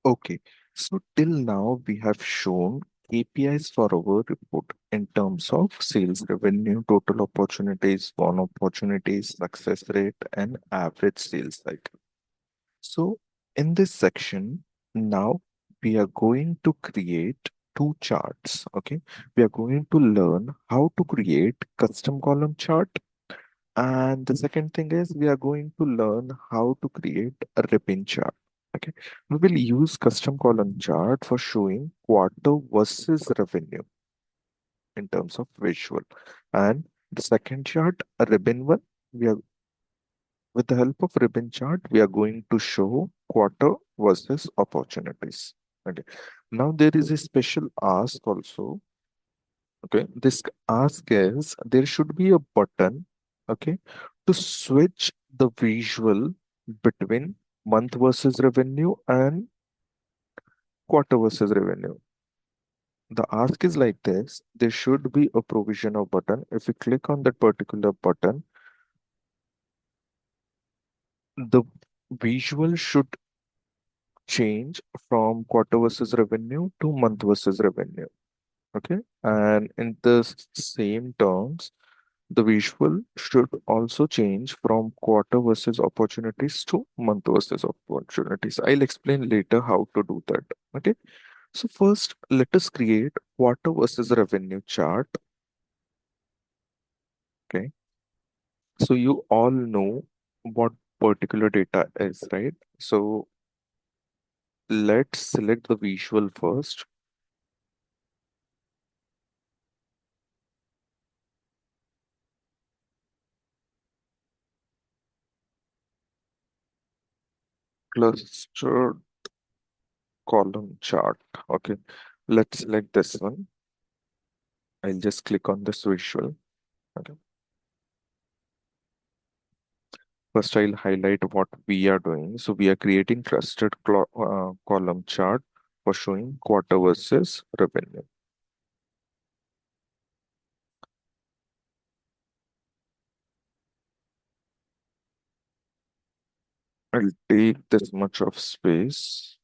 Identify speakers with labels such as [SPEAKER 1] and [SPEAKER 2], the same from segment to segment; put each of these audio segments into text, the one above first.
[SPEAKER 1] Okay, so till now we have shown KPIs for our report in terms of sales revenue, total opportunities, won opportunities, success rate, and average sales cycle. So in this section, now we are going to create two charts. Okay, we are going to learn how to create custom column chart, and the second thing is we are going to learn how to create a ribbon chart. Okay. We will use custom column chart for showing quarter versus revenue in terms of visual. And the second chart, a ribbon one, we are with the help of ribbon chart, we are going to show quarter versus opportunities. Okay. Now there is a special ask also. Okay. This ask is there should be a button, okay, to switch the visual between month versus revenue and quarter versus revenue. The ask is like this. There should be a provision of button. If you click on that particular button, the visual should change from quarter versus revenue to month versus revenue. Okay. And in the same terms, the visual should also change from quarter versus opportunities to month versus opportunities. I'll explain later how to do that. Okay. So first, let us create quarter versus revenue chart. Okay. So you all know what particular data is, right? So let's select the visual first. Clustered column chart. Okay. Let's select this one. I'll just click on this visual. Okay. First, I'll highlight what we are doing. So we are creating column chart for showing quarter versus revenue. I'll take this much of space.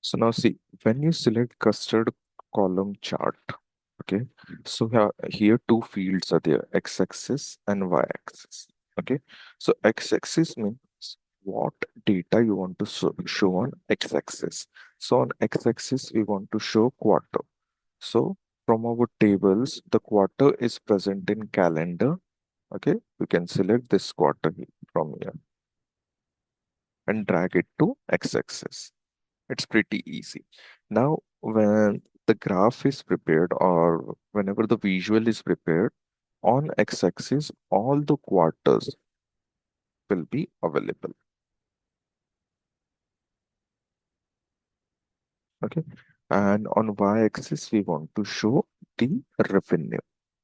[SPEAKER 1] So now see, when you select custard column chart, okay, so here two fields are there, x-axis and y-axis. Okay, so x-axis means what data you want to show on x-axis. So on x-axis, we want to show quarter. So from our tables, the quarter is present in calendar. Okay, we can select this quarter from here and drag it to x-axis. It's pretty easy. Now, when the graph is prepared or whenever the visual is prepared, on x-axis, all the quarters will be available. Okay. And on y-axis, we want to show the revenue.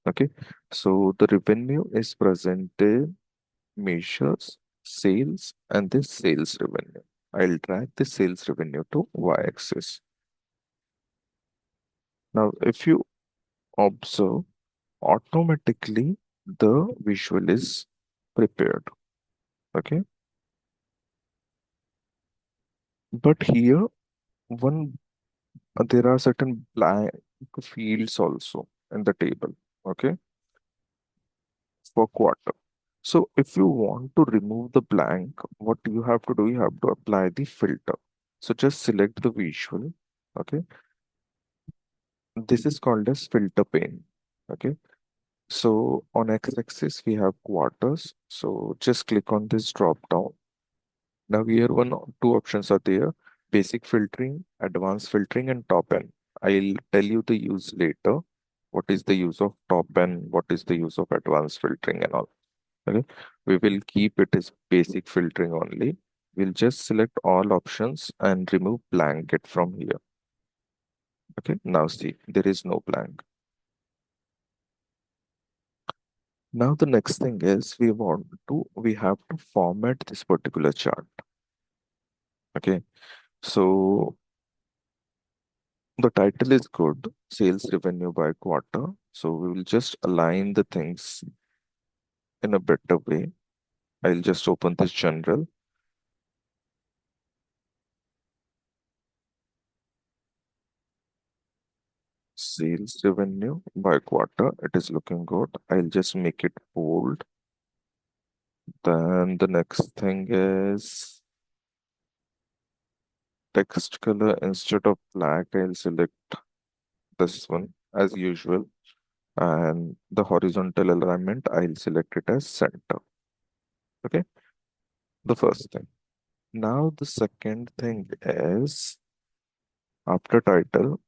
[SPEAKER 1] Okay. So the revenue is presented measures sales and this sales revenue. I'll drag the sales revenue to y-axis. Now, if you observe, automatically the visual is prepared. Okay. But here, one there are certain blank fields also in the table. Okay. For quarter. So if you want to remove the blank, what you have to do, you have to apply the filter. So just select the visual. Okay. This is called as filter pane. Okay. So on x-axis, we have quarters. So just click on this drop down. Now here two options are there. Basic filtering, advanced filtering, and top N. I'll tell you the use later. What is the use of top N? What is the use of advanced filtering and all. Okay. We will keep it as basic filtering only. We'll just select all options and remove blanket from here. Okay. Now see, there is no blank. Now the next thing is we have to format this particular chart. Okay. So The title is good, sales revenue by quarter. So we will just align the things in a better way. I'll just open this general. Sales revenue by quarter. It is looking good. I'll just make it bold. Then the next thing is text color. Instead of black, I'll select this one as usual. And the horizontal alignment, I'll select it as center. Okay, the first thing. Now the second thing is after title,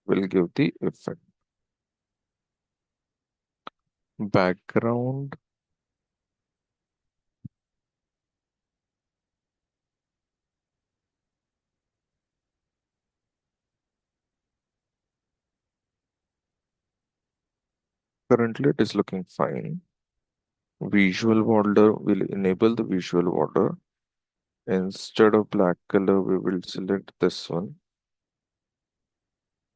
[SPEAKER 1] we'll give the effect. Background, currently it is looking fine. Visual border, will enable the visual border. Instead of black color, we will select this one.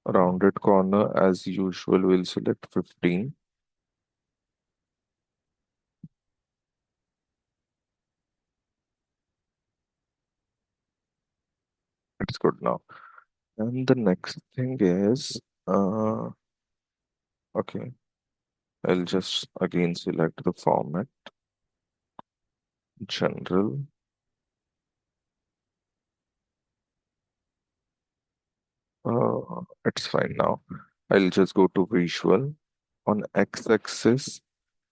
[SPEAKER 1] Rounded corner, as usual, we'll select 15. It's good now. And the next thing is, okay, I'll just again select the format, general. It's fine now. I'll just go to visual. On x-axis,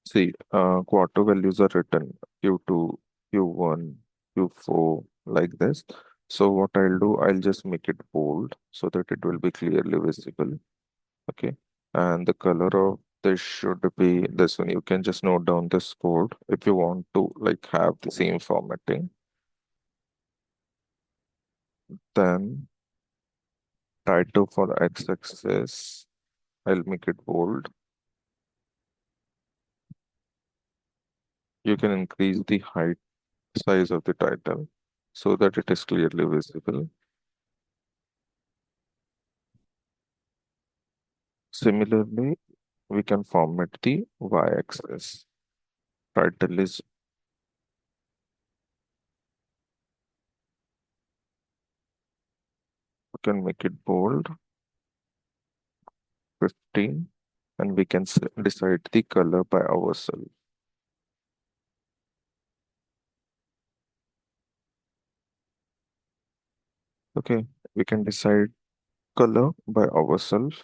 [SPEAKER 1] see, quarter values are written Q2, Q1, Q4, like this. So what I'll do, I'll just make it bold so that it will be clearly visible. Okay. And the color of this should be this one. You can just note down this code if you want to like have the same formatting. Then title for x-axis, I'll make it bold. You can increase the height size of the title so that it is clearly visible. Similarly, we can format the y-axis. Title is, we can make it bold, 15, and we can decide the color by ourselves. Okay, we can decide color by ourselves.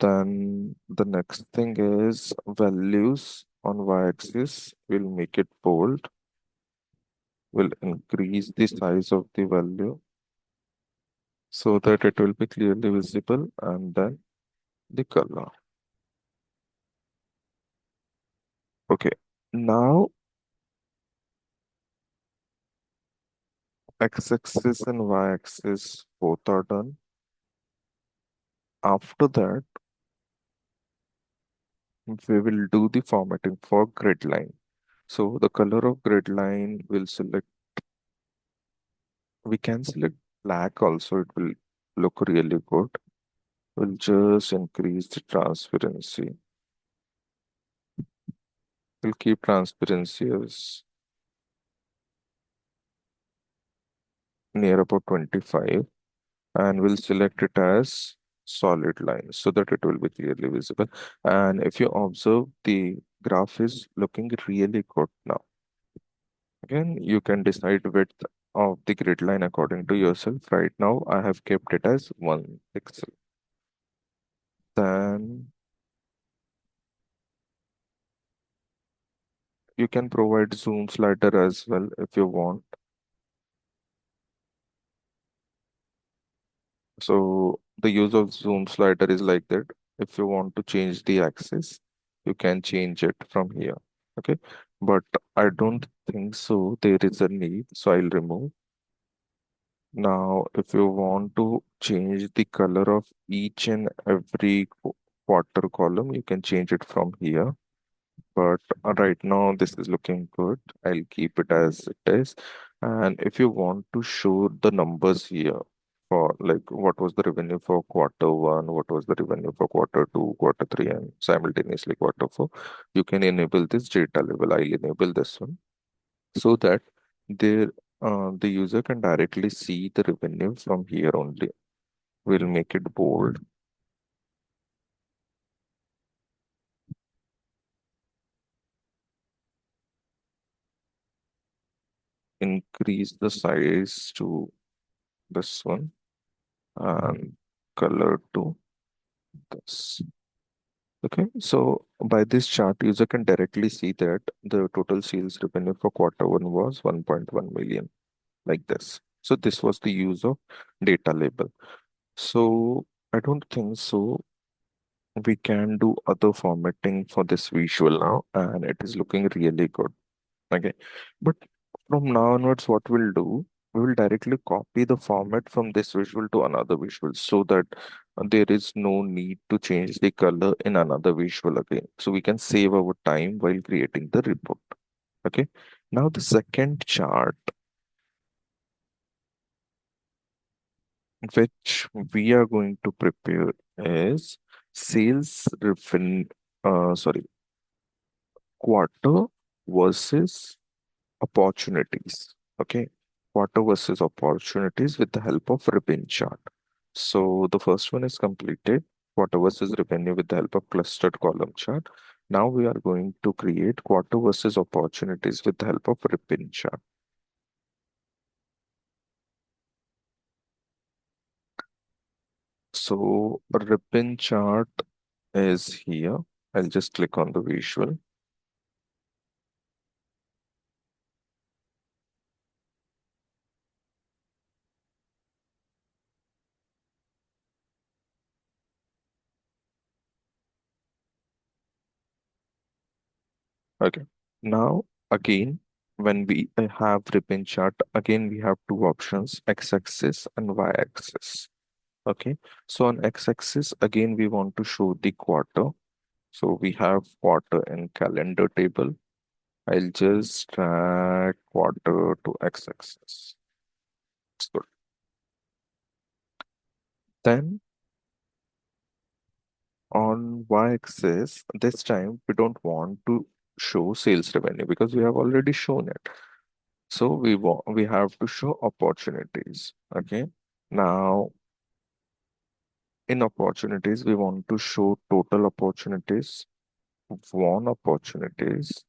[SPEAKER 1] Then the next thing is values on y-axis. We'll make it bold. We'll increase the size of the value so that it will be clearly visible, and then the color. Okay, now x-axis and y-axis both are done. After that, we will do the formatting for grid line. So the color of grid line will select, we can select black also, it will look really good. We'll just increase the transparency. We'll keep transparency as near about 25, and we'll select it as solid line so that it will be clearly visible. And if you observe, the graph is looking really good now. Again, you can decide width of the grid line according to yourself. Right now, I have kept it as 1 pixel. Then you can provide zoom slider as well if you want. So the use of zoom slider is like that. If you want to change the axis, you can change it from here. Okay. But I don't think so. There is a need. So I'll remove. Now, if you want to change the color of each and every quarter column, you can change it from here. But right now, this is looking good. I'll keep it as it is. And if you want to show the numbers here, for like what was the revenue for quarter one, what was the revenue for quarter two, quarter three, and simultaneously quarter four. You can enable this data level. I'll enable this one so that there the user can directly see the revenue from here only. We'll make it bold, increase the size to this one, and color to this. Okay, so by this chart, user can directly see that the total sales revenue for quarter one was 1.1 million, like this. So this was the use of data label. So I don't think so. We can do other formatting for this visual now, and it is looking really good. Okay, but from now onwards, what we'll do, we will directly copy the format from this visual to another visual so that there is no need to change the color in another visual again. So we can save our time while creating the report. Okay, now the second chart which we are going to prepare is sales revenue, sorry, quarter versus opportunities. Okay, quarter versus opportunities with the help of ribbon chart. So the first one is completed, quarter versus revenue with the help of clustered column chart. Now we are going to create quarter versus opportunities with the help of ribbon chart. So a ribbon chart is here. I'll just click on the visual. Okay. Now, again, when we have ribbon chart, again, we have two options, x-axis and y-axis. Okay. So on x-axis, again, we want to show the quarter. So we have quarter in calendar table. I'll just drag quarter to x-axis. That's good. Then on y-axis, this time we don't want to show sales revenue because we have already shown it. So we have to show opportunities. Okay. Now in opportunities, we want to show total opportunities, won opportunities.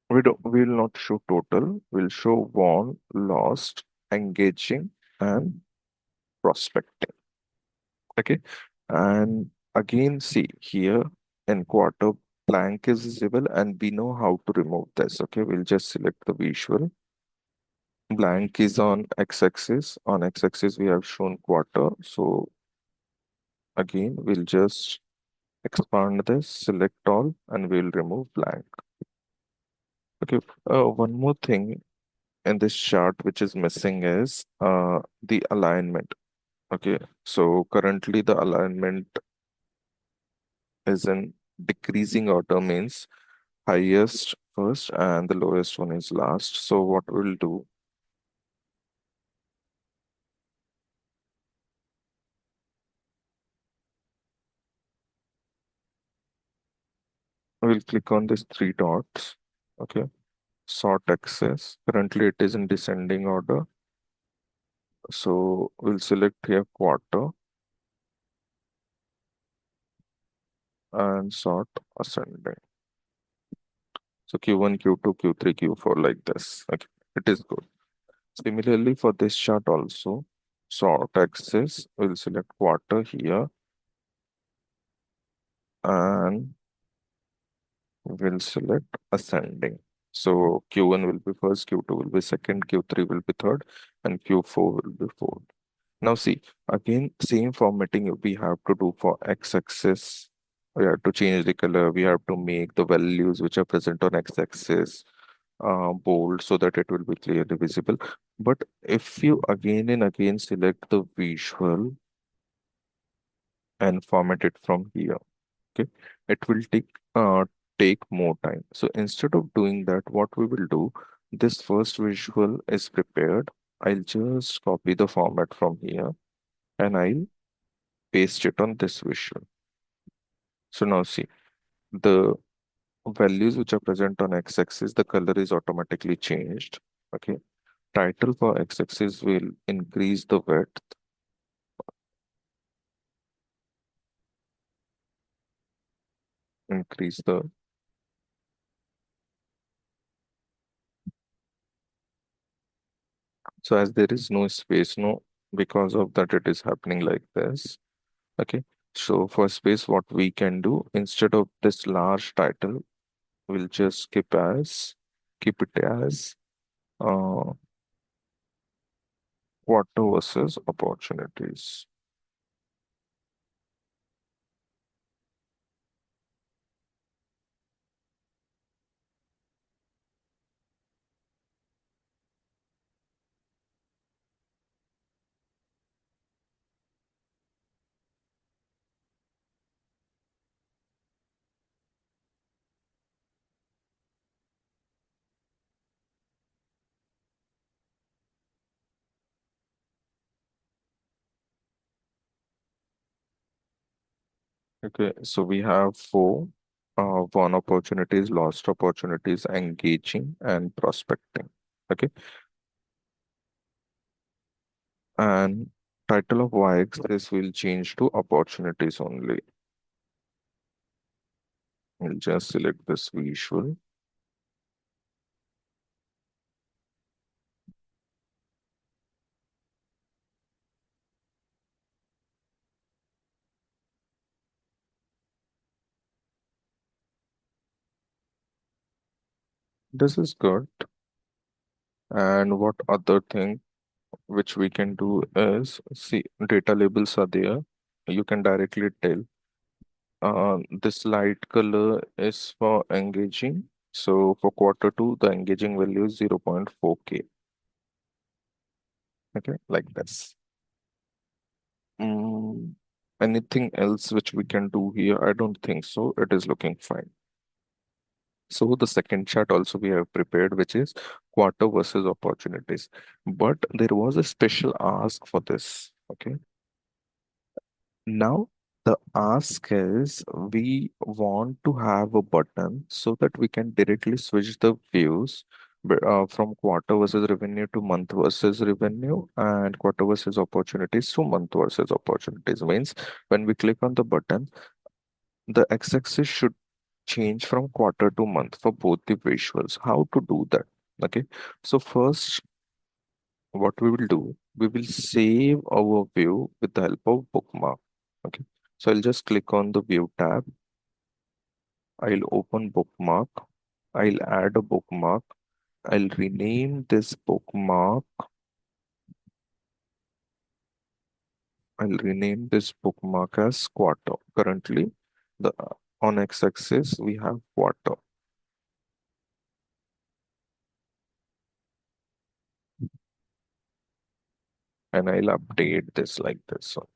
[SPEAKER 1] We'll not show total, we'll show won, lost, engaging, and prospecting. Okay. And again, see here in quarter blank is visible and we know how to remove this. Okay, we'll just select the visual. Blank is on x-axis. On x-axis, we have shown quarter. So again, we'll just expand this, select all, and we'll remove blank. Okay, one more thing in this chart which is missing is the alignment. Okay, so currently the alignment is in decreasing order, means highest first and the lowest one is last. So what we'll do, we'll click on these three dots. Okay, sort axis. Currently it is in descending order. So we'll select here quarter and sort ascending. So Q1, Q2, Q3, Q4 like this. Okay, it is good. Similarly for this chart also, sort axis, we'll select quarter here and we'll select ascending. So Q1 will be first, Q2 will be second, Q3 will be third, and Q4 will be fourth. Now see, again, same formatting we have to do for x-axis. We have to change the color. We have to make the values which are present on x-axis bold so that it will be clearly visible. But if you again and again select the visual and format it from here, okay, it will take take more time. So instead of doing that, what we will do, this first visual is prepared. I'll just copy the format from here and I'll paste it on this visual. So now see, the values which are present on x-axis, the color is automatically changed. Okay. Title for x-axis will increase the width, increase the, so as there is no space, no, because of that it is happening like this. Okay. So for space, what we can do, instead of this large title, we'll just keep it as uh, quarter versus opportunities. Okay, so we have four won opportunities, lost opportunities, engaging, and prospecting. Okay, and title of y-axis will change to opportunities only. We'll just select this visual. This is good. And what other thing which we can do is, see, data labels are there. You can directly tell. This light color is for engaging. So for quarter two, the engaging value is 0.4K. Okay, like this. Mm, anything else which we can do here? I don't think so. It is looking fine. So the second chart also we have prepared, which is quarter versus opportunities. But there was a special ask for this. Okay. Now the ask is we want to have a button so that we can directly switch the views from quarter versus revenue to month versus revenue and quarter versus opportunities to month versus opportunities. Means when we click on the button, the x-axis should change from quarter to month for both the visuals. How to do that? Okay. So first, what we will do, we will save our view with the help of bookmark. Okay. So I'll just click on the view tab. I'll open bookmark. I'll add a bookmark. I'll rename this bookmark. I'll rename this bookmark as quarter. Currently, the on x-axis we have quarter, and I'll update this like this. So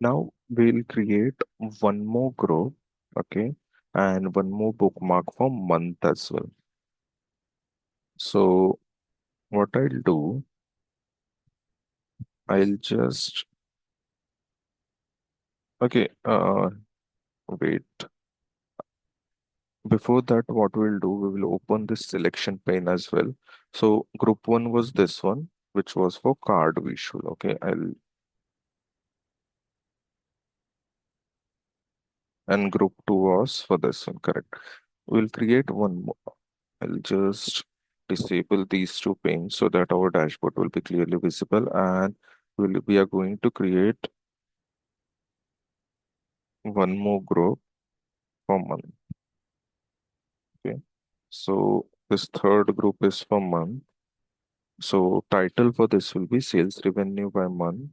[SPEAKER 1] now we'll create one more group, okay, and one more bookmark for month as well. So what I'll do, I'll just, okay, wait. Before that, what we'll do, we will open this selection pane as well. So group one was this one, which was for card visual. Okay, and group two was for this one, correct. We'll create one more. I'll just disable these two panes so that our dashboard will be clearly visible, and we are going to create one more group for month. Okay. So this third group is for month. So title for this will be sales revenue by month.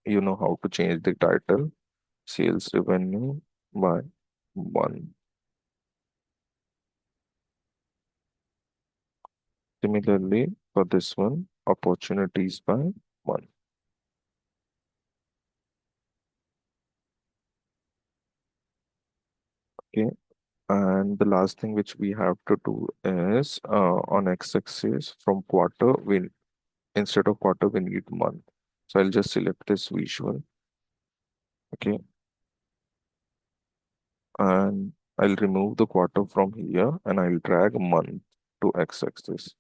[SPEAKER 1] You know how to change the title. Sales revenue by month. Similarly, for this one, opportunities by month. Okay. And the last thing which we have to do is on x-axis from quarter, we instead of quarter, we need month. So I'll just select this visual. Okay. And I'll remove the quarter from here and I'll drag month to x-axis.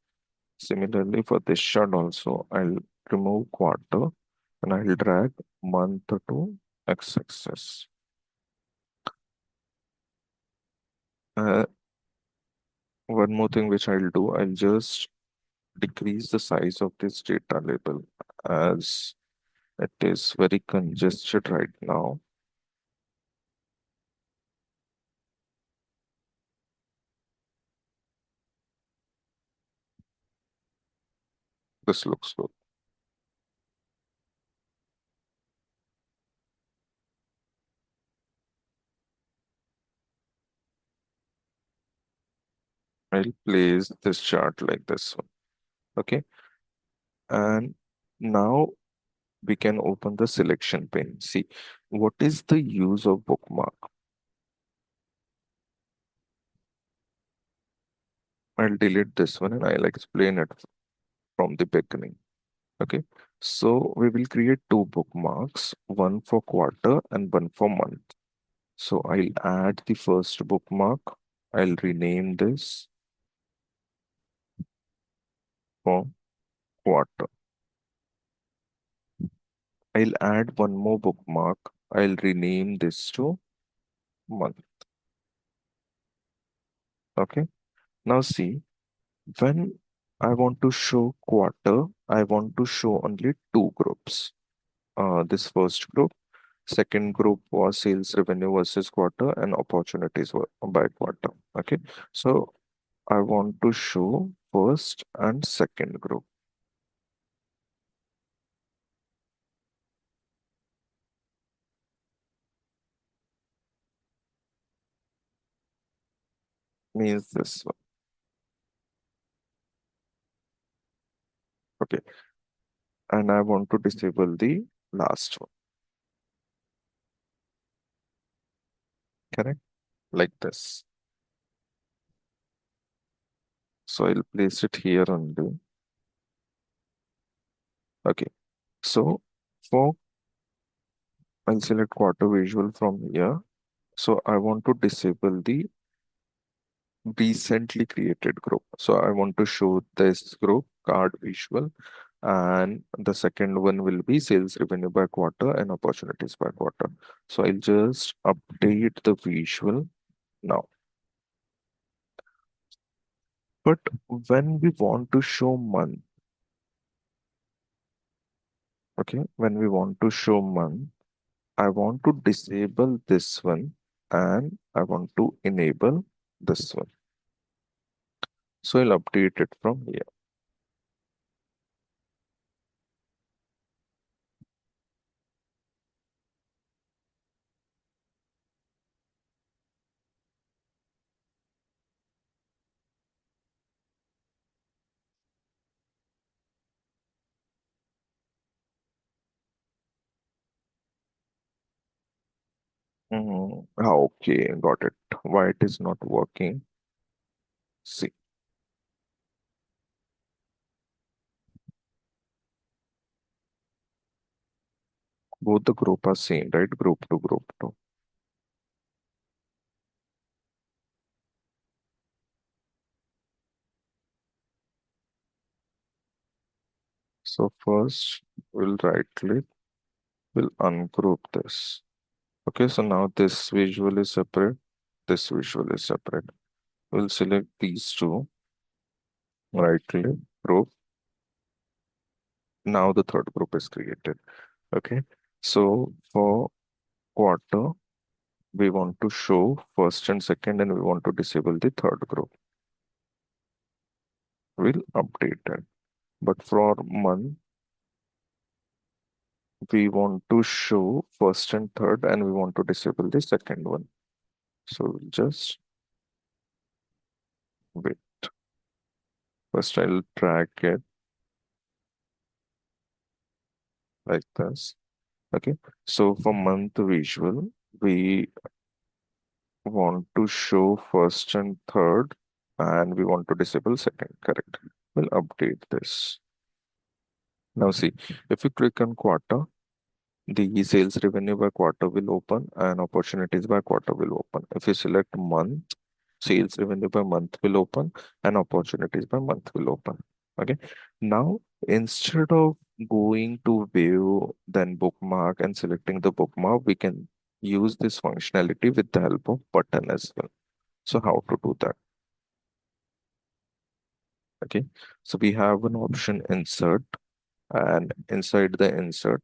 [SPEAKER 1] Similarly, for this shot also, I'll remove quarter and I'll drag month to x-axis. Uh, One more thing which I'll do, I'll just decrease the size of this data label as it is very congested right now. This looks good. I'll place this chart like this one. Okay. And now we can open the selection pane. See, what is the use of bookmark? I'll delete this one and I'll explain it from the beginning. Okay. So we will create two bookmarks, one for quarter and one for month. So I'll add the first bookmark. I'll rename this for quarter. I'll add one more bookmark. I'll rename this to month. Okay. Now see, when I want to show quarter, I want to show only two groups. This first group, second group was sales revenue versus quarter and opportunities were by quarter. Okay. So I want to show first and second group. Means this one. Okay. And I want to disable the last one. Correct? Like this. So I'll place it here only. Okay. So for I'll select quarter visual from here. So I want to disable the recently created group. So I want to show this group card visual, and the second one will be sales revenue by quarter and opportunities by quarter. So I'll just update the visual now. But when we want to show month, okay, when we want to show month, I want to disable this one and I want to enable this one. So I'll update it from here. Okay, got it. Why it is not working? See, both the group are same, right? Group to group two. So first we'll right click, we'll ungroup this. Okay, so now this visual is separate, this visual is separate. We'll select these two, right click, group. Now the third group is created. Okay, so for quarter, we want to show first and second, and we want to disable the third group. We'll update it. But for month, we want to show first and third, and we want to disable the second one. So just wait. First, I'll drag it like this. Okay. So for month visual, we want to show first and third, and we want to disable second. Correct. We'll update this. Now see, if you click on quarter, the sales revenue by quarter will open and opportunities by quarter will open. If you select month, sales revenue by month will open and opportunities by month will open. Okay. Now, instead of going to view, then bookmark and selecting the bookmark, we can use this functionality with the help of button as well. So how to do that? Okay. So we have an option insert, and inside the insert,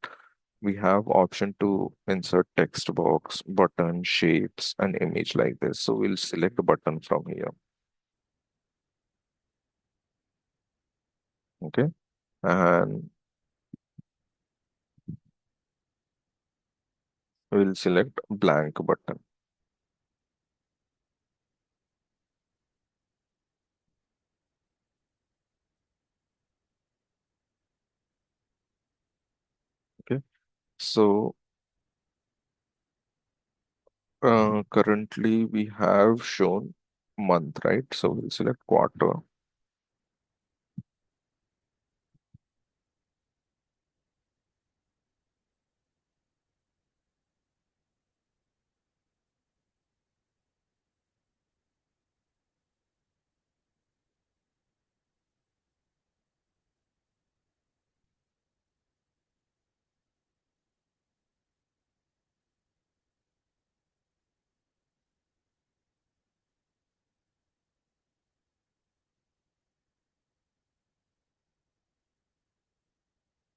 [SPEAKER 1] we have option to insert text box, button, shapes, and image like this. So we'll select the button from here. Okay. And we'll select blank button. Okay. So currently we have shown month, right? So we'll select quarter.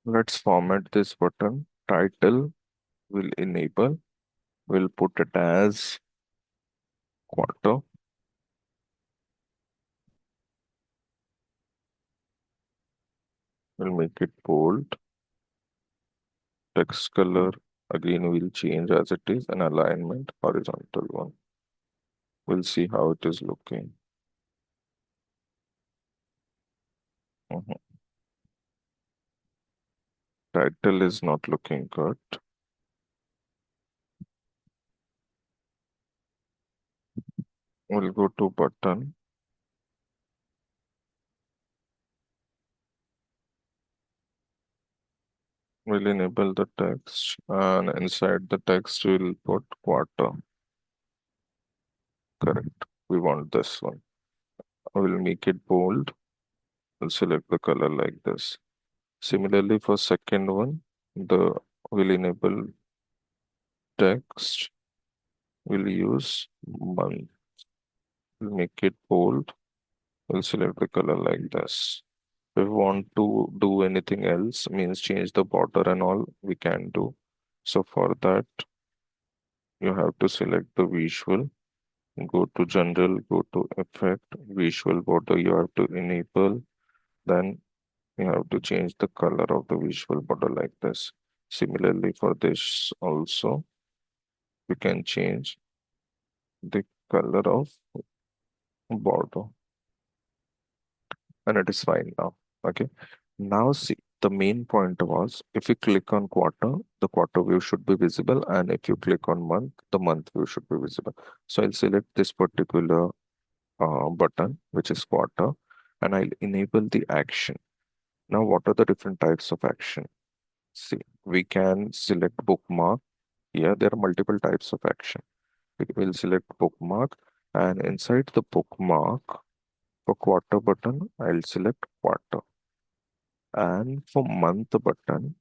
[SPEAKER 1] Let's format this button. Title will enable. We'll put it as quarter. We'll make it bold. Text color again will change as it is, and alignment horizontal one. We'll see how it is looking. Mhm. Title is not looking good. We'll go to button. We'll enable the text, and inside the text we'll put quarter. Correct. We want this one. We'll make it bold. We'll select the color like this. Similarly, for second one, the will enable text. We'll use month. We'll make it bold. We'll select the color like this. If we want to do anything else, means change the border and all, we can do. So for that, you have to select the visual, go to general, go to effect, visual border you have to enable, then you have to change the color of the visual border like this. Similarly for this also, we can change the color of border, and it is fine now. Okay. Now see, the main point was if you click on quarter, the quarter view should be visible, and if you click on month, the month view should be visible. So I'll select this particular button, which is quarter, and I'll enable the action. Now, what are the different types of action? See, we can select bookmark. Here, there are multiple types of action. We will select bookmark, and inside the bookmark, for quarter button, I'll select quarter. And for month button,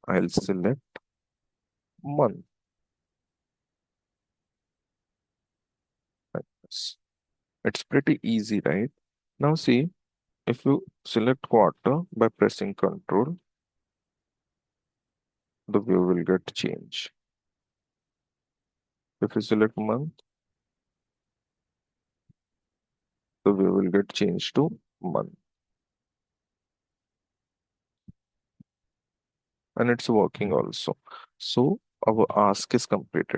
[SPEAKER 1] I'll select month. Like this. It's pretty easy, right? Now see, if you select quarter by pressing Control, the view will get changed. If you select month, the view will get changed to month. And it's working also. So our ask is completed.